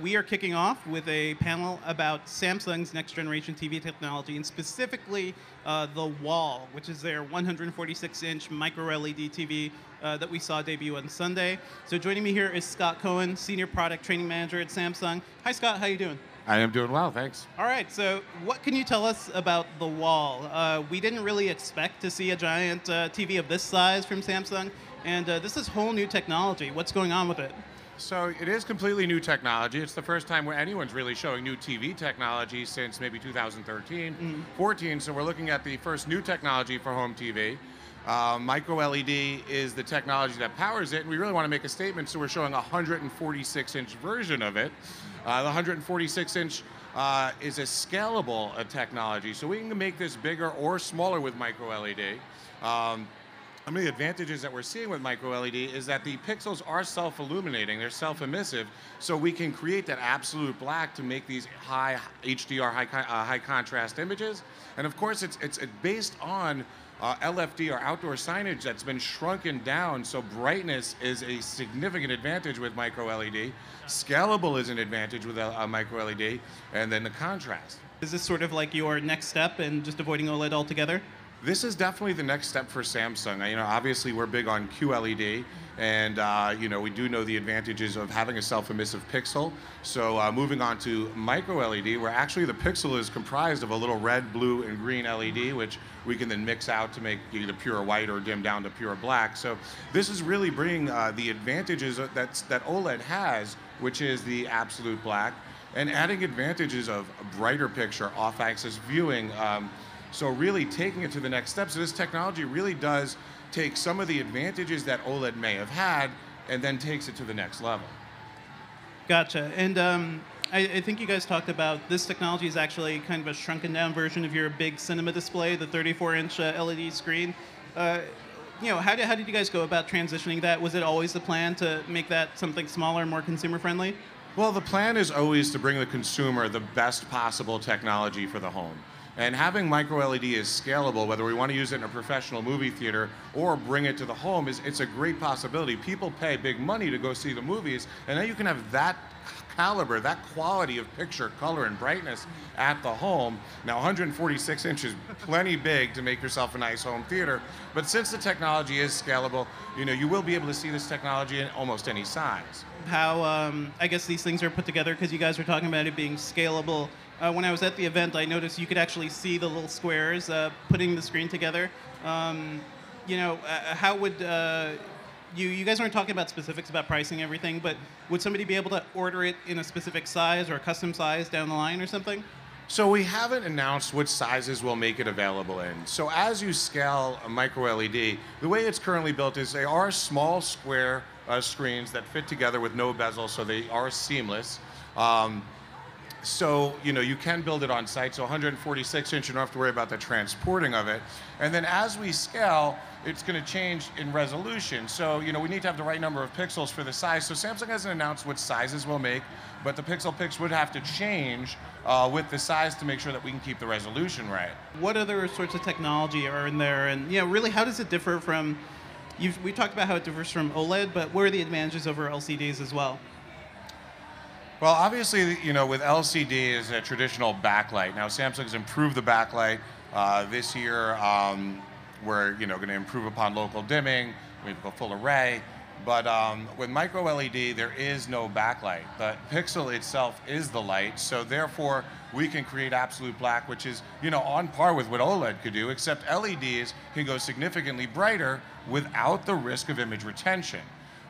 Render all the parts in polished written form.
We are kicking off with a panel about Samsung's next generation TV technology, and specifically the Wall, which is their 146-inch micro-LED TV that we saw debut on Sunday. So joining me here is Scott Cohen, Senior Product Training Manager at Samsung. Hi, Scott. How you doing? I am doing well, thanks. All right. So what can you tell us about the Wall? We didn't really expect to see a giant TV of this size from Samsung, and this is whole new technology. What's going on with it? So it is completely new technology. It's the first time where anyone's really showing new TV technology since maybe 2013, 14. So we're looking at the first new technology for home TV. Micro LED is the technology that powers it, and we really want to make a statement, so we're showing a 146-inch version of it. The 146-inch is a scalable technology, so we can make this bigger or smaller with micro LED. One of the advantages that we're seeing with micro LED is that the pixels are self-illuminating, they're self-emissive, so we can create that absolute black to make these high HDR, high contrast images. And of course, it's based on LFD or outdoor signage that's been shrunken down, so brightness is a significant advantage with micro LED. Scalable is an advantage with micro LED, and then the contrast. Is this sort of like your next step in just avoiding OLED altogether? This is definitely the next step for Samsung. Obviously we're big on QLED, and we do know the advantages of having a self-emissive pixel. So moving on to micro LED, where actually the pixel is comprised of a little red, blue, and green LED, which we can then mix out to make either pure white or dim down to pure black. So this is really bringing the advantages that OLED has, which is the absolute black, and adding advantages of a brighter picture, off-axis viewing. So really taking it to the next step. So this technology really does take some of the advantages that OLED may have had and then takes it to the next level. Gotcha. And I think you guys talked about this technology is actually kind of a shrunken down version of your big cinema display, the 34-inch LED screen. How did you guys go about transitioning that? Was it always the plan to make that something smaller, more consumer friendly? Well, the plan is always to bring the consumer the best possible technology for the home. And having micro LED is scalable, whether we want to use it in a professional movie theater or bring it to the home, it's a great possibility. People pay big money to go see the movies, and then you can have that caliber, that quality of picture, color, and brightness at the home. Now, 146 inches, plenty big to make yourself a nice home theater, but since the technology is scalable, you will be able to see this technology in almost any size. How, I guess these things are put together, because you guys were talking about it being scalable. When I was at the event, I noticed you could actually see the little squares putting the screen together. How would you guys aren't talking about specifics about pricing and everything, but would somebody be able to order it in a specific size or a custom size down the line or something? So we haven't announced which sizes we'll make it available in. So as you scale a micro LED, the way it's currently built is they are small square screens that fit together with no bezel, so they are seamless. So, you can build it on site. So 146-inch, you don't have to worry about the transporting of it. And then as we scale, it's going to change in resolution. So, we need to have the right number of pixels for the size. So Samsung hasn't announced what sizes we'll make, but the pixel picks would have to change with the size to make sure that we can keep the resolution right. What other sorts of technology are in there? And, really, how does it differ from, we talked about how it differs from OLED, but what are the advantages over LCDs as well? Well, obviously, with LCD is a traditional backlight. Now, Samsung's improved the backlight this year. We're, going to improve upon local dimming. We have a full array. But with micro LED, there is no backlight. The pixel itself is the light, so therefore we can create absolute black, which is, on par with what OLED could do, except LEDs can go significantly brighter without the risk of image retention.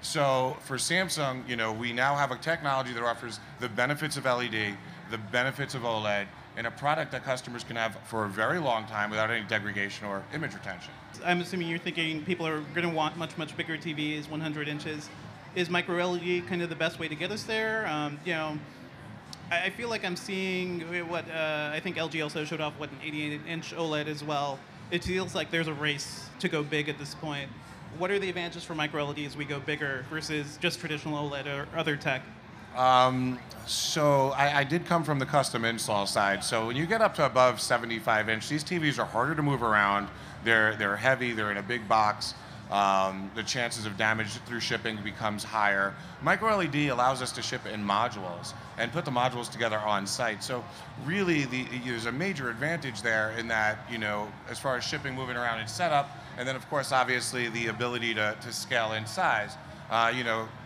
So for Samsung, we now have a technology that offers the benefits of LED, the benefits of OLED, and a product that customers can have for a very long time without any degradation or image retention. I'm assuming you're thinking people are going to want much, much bigger TVs, 100 inches. Is micro LED kind of the best way to get us there? I feel like I'm seeing what I think LG also showed off, an 88-inch OLED as well. It feels like there's a race to go big at this point. What are the advantages for micro LED as we go bigger versus just traditional OLED or other tech? So I did come from the custom install side. So when you get up to above 75 inch, these TVs are harder to move around. They're heavy. They're in a big box. the chances of damage through shipping becomes higher. MicroLED allows us to ship in modules and put the modules together on site. So really, there's a major advantage there in that, as far as shipping, moving around and setup, and then of course, obviously, the ability to scale in size.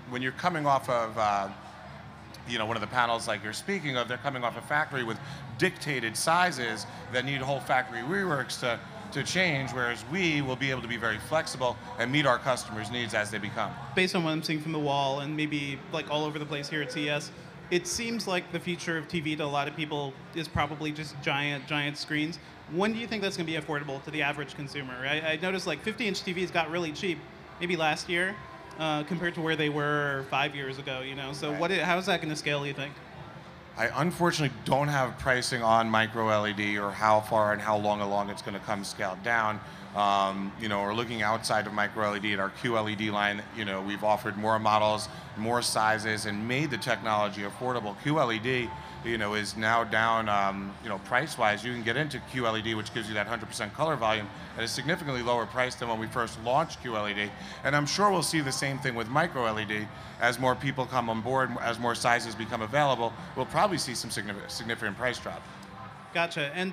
When you're coming off of one of the panels like you're speaking of, they're coming off a factory with dictated sizes that need whole factory reworks to change, whereas we will be able to be very flexible and meet our customers' needs as they become. Based on what I'm seeing from the wall and maybe like all over the place here at CES, it seems like the future of TV to a lot of people is probably just giant screens. When do you think that's going to be affordable to the average consumer? I noticed like 50-inch TVs got really cheap maybe last year compared to where they were 5 years ago, So Right. how is that going to scale, you think? I unfortunately don't have pricing on MicroLED or how far and how long along it's going to come scaled down. We're looking outside of MicroLED at our QLED line. We've offered more models, more sizes, and made the technology affordable. QLED, is now down, price-wise. You can get into QLED, which gives you that 100% color volume at a significantly lower price than when we first launched QLED. And I'm sure we'll see the same thing with MicroLED. As more people come on board, as more sizes become available, we'll probably see some significant price drop. Gotcha. And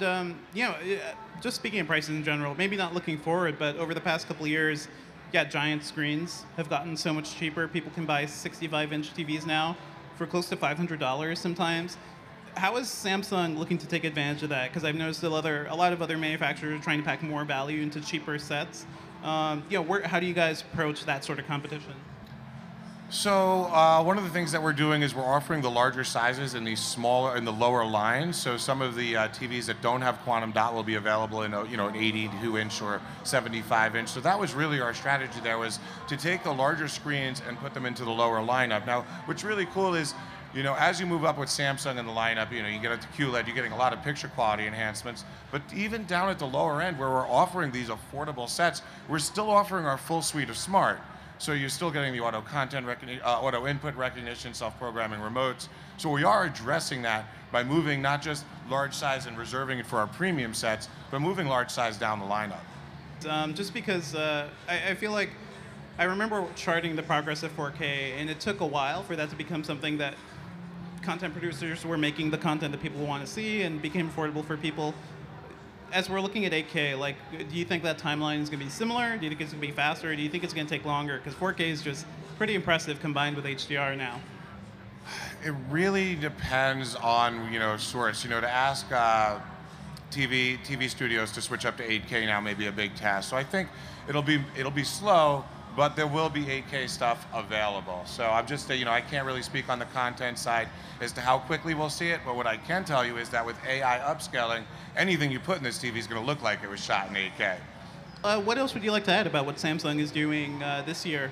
just speaking of prices in general, maybe not looking forward, but over the past couple of years, giant screens have gotten so much cheaper. People can buy 65-inch TVs now for close to $500 sometimes. How is Samsung looking to take advantage of that? Because I've noticed a lot of other manufacturers are trying to pack more value into cheaper sets. How do you guys approach that sort of competition? So one of the things that we're doing is we're offering the larger sizes in the lower lines. So some of the TVs that don't have quantum dot will be available in an 82-inch or 75-inch. So that was really our strategy there, was to take the larger screens and put them into the lower lineup. Now, what's really cool is, as you move up with Samsung in the lineup, you get up to QLED, you're getting a lot of picture quality enhancements. But even down at the lower end, where we're offering these affordable sets, we're still offering our full suite of smart. So you're still getting the auto input recognition, self-programming remotes. So we are addressing that by moving not just large size and reserving it for our premium sets, but moving large size down the lineup. Just because I feel like I remember charting the progress of 4K, and it took a while for that to become something that content producers were making the content that people want to see and became affordable for people. As we're looking at 8K, do you think that timeline is going to be similar? Do you think it's going to be faster? Or do you think it's going to take longer? Because 4K is just pretty impressive combined with HDR now. It really depends on source. To ask TV studios to switch up to 8K now may be a big task. So I think it'll be slow, but there will be 8K stuff available. So I'm just I can't really speak on the content side as to how quickly we'll see it. But what I can tell you is that with AI upscaling, anything you put in this TV is going to look like it was shot in 8K. What else would you like to add about what Samsung is doing this year?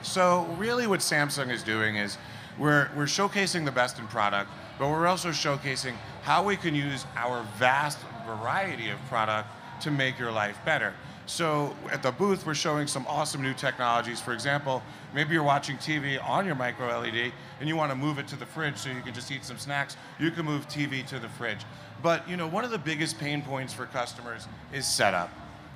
So really what Samsung is doing is we're showcasing the best in product, but we're also showcasing how we can use our vast variety of product to make your life better. So at the booth, we're showing some awesome new technologies. For example, maybe you're watching TV on your MicroLED and you want to move it to the fridge so you can just eat some snacks. You can move TV to the fridge. But one of the biggest pain points for customers is setup.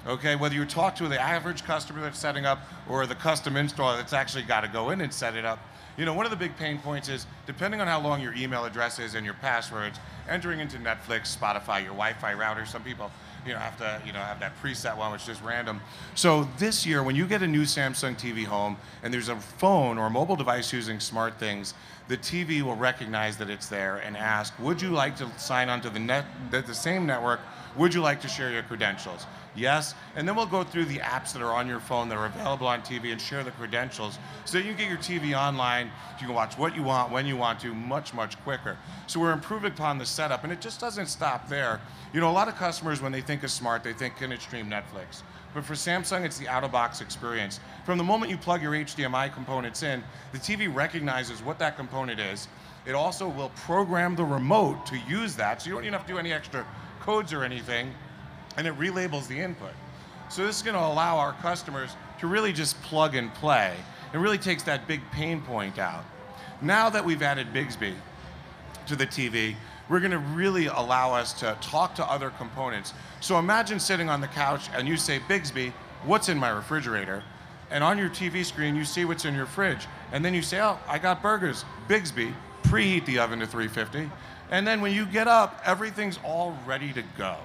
Okay, whether you talk to the average customer that's setting up or the custom installer that's actually got to go in and set it up, one of the big pain points is, depending on how long your email address is and your passwords, entering into Netflix, Spotify, your Wi-Fi router. Some people have to have that preset one, which is just random. So this year, when you get a new Samsung TV home and there's a phone or a mobile device using SmartThings, the TV will recognize that it's there and ask, would you like to sign onto the same network? Would you like to share your credentials? Yes, and then we'll go through the apps that are on your phone that are available on TV and share the credentials so that you can get your TV online. You can watch what you want, when you want to, much, much quicker. So we're improving upon the setup, and it just doesn't stop there. A lot of customers, when they think of smart, they think, can it stream Netflix? But for Samsung, it's the out-of-box experience. From the moment you plug your HDMI components in, the TV recognizes what that component is. It also will program the remote to use that, so you don't even have to do any extra codes or anything, and it relabels the input. So this is going to allow our customers to really just plug and play. It really takes that big pain point out. Now that we've added Bixby to the TV, we're going to really allow us to talk to other components. So imagine sitting on the couch and you say, Bixby, what's in my refrigerator? and on your TV screen, you see what's in your fridge. And then you say, oh, I got burgers. Bigsby, preheat the oven to 350. And then when you get up, everything's all ready to go.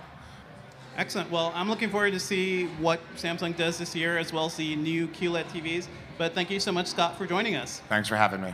Excellent. Well, I'm looking forward to see what Samsung does this year, as well as the new QLED TVs. But thank you so much, Scott, for joining us. Thanks for having me.